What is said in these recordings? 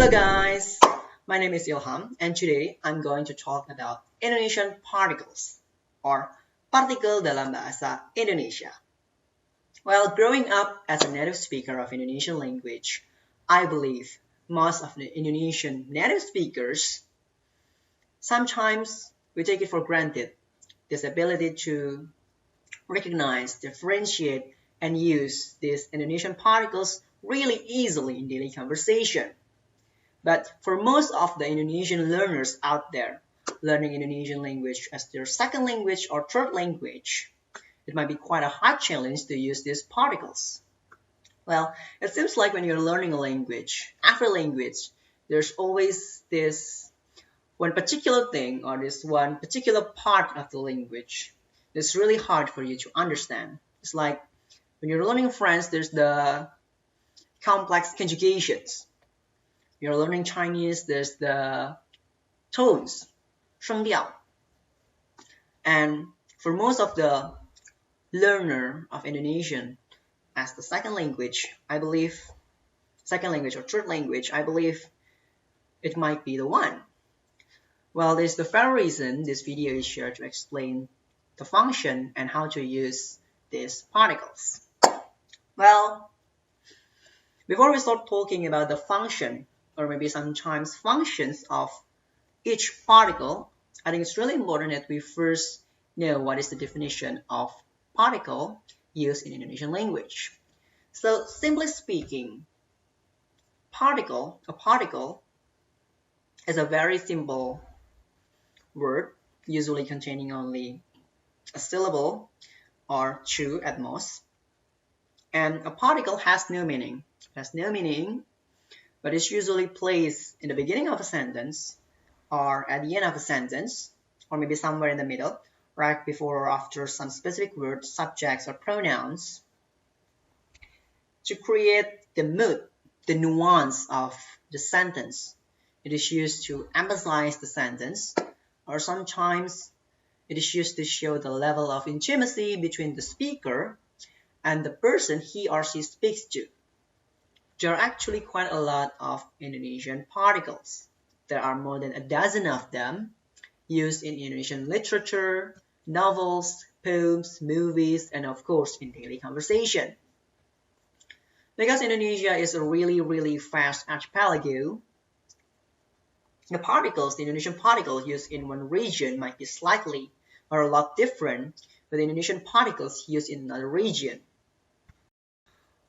Hello guys, my name is Ilham and today I'm going to talk about Indonesian particles or partikel dalam bahasa Indonesia. Well, growing up as a native speaker of Indonesian language, I believe most of the Indonesian native speakers sometimes we take it for granted this ability to recognize, differentiate, and use these Indonesian particles really easily in daily conversation. But for most of the Indonesian learners out there, learning Indonesian language as their second language or third language, it might be quite a hard challenge to use these particles. Well, it seems like when you're learning a language, every language, there's always this one particular thing or this one particular part of the language that's really hard for you to understand. It's like when you're learning French, there's the complex conjugations. You're learning Chinese, there's the tones, 声调. And for most of the learner of Indonesian as the second language, I believe, second language or third language, I believe it might be the one. Well, there's the very reason this video is here to explain the function and how to use these particles. Well, before we start talking about the function, or maybe sometimes functions of each particle, I think it's really important that we first know what is the definition of particle used in Indonesian language. So simply speaking, a particle is a very simple word, usually containing only a syllable or two at most. And a particle has no meaning. It has no meaning, but it's usually placed in the beginning of a sentence or at the end of a sentence, or maybe somewhere in the middle, right before or after some specific words, subjects, or pronouns, to create the mood, the nuance of the sentence. It is used to emphasize the sentence, or sometimes it is used to show the level of intimacy between the speaker and the person he or she speaks to. There are actually quite a lot of Indonesian particles. There are more than a dozen of them used in Indonesian literature, novels, poems, movies, and of course in daily conversation. Because Indonesia is a really vast archipelago, the Indonesian particles used in one region might be slightly or a lot different with the Indonesian particles used in another region.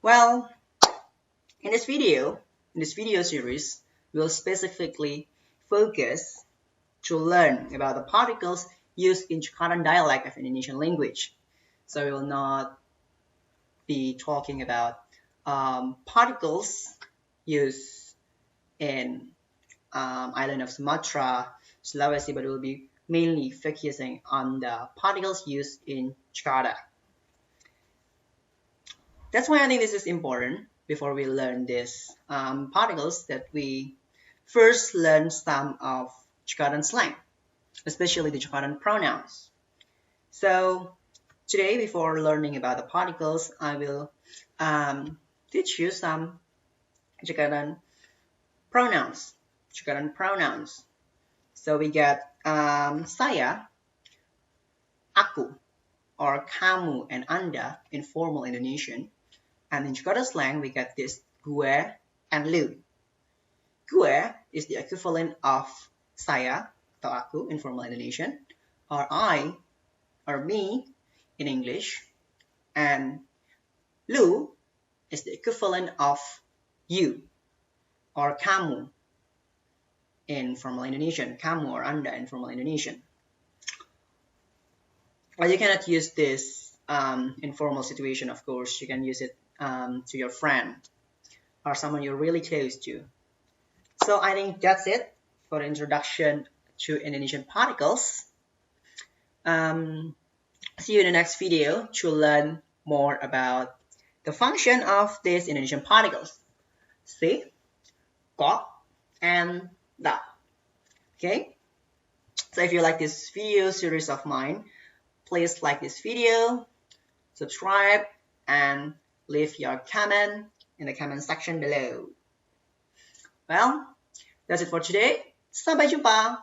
Well, in this video series, we'll specifically focus to learn about the particles used in Jakartan dialect of Indonesian language. So we will not be talking about particles used in island of Sumatra, Sulawesi, but we'll be mainly focusing on the particles used in Jakarta. That's why I think this is important. Before we learn these particles, that we first learn some of Jakartan slang, especially the Jakartan pronouns. So today, before learning about the particles, I will teach you some Jakartan pronouns. So we get saya, aku, or kamu and anda in formal Indonesian. And in Jakarta slang, we get this gue and lu. Gue is the equivalent of saya atau aku in formal Indonesian, or I, or me in English. And lu is the equivalent of you, or kamu in formal Indonesian. Kamu or anda in formal Indonesian. Well, you cannot use this in formal situation, of course. You can use it to your friend or someone you're really close to. So I think that's it for the introduction to Indonesian particles. See you in the next video to learn more about the function of these Indonesian particles. Si, ko, and da. Okay? So if you like this video series of mine, please like this video, subscribe, and leave your comment in the comment section below. Well, That's it for today. Sampai jumpa.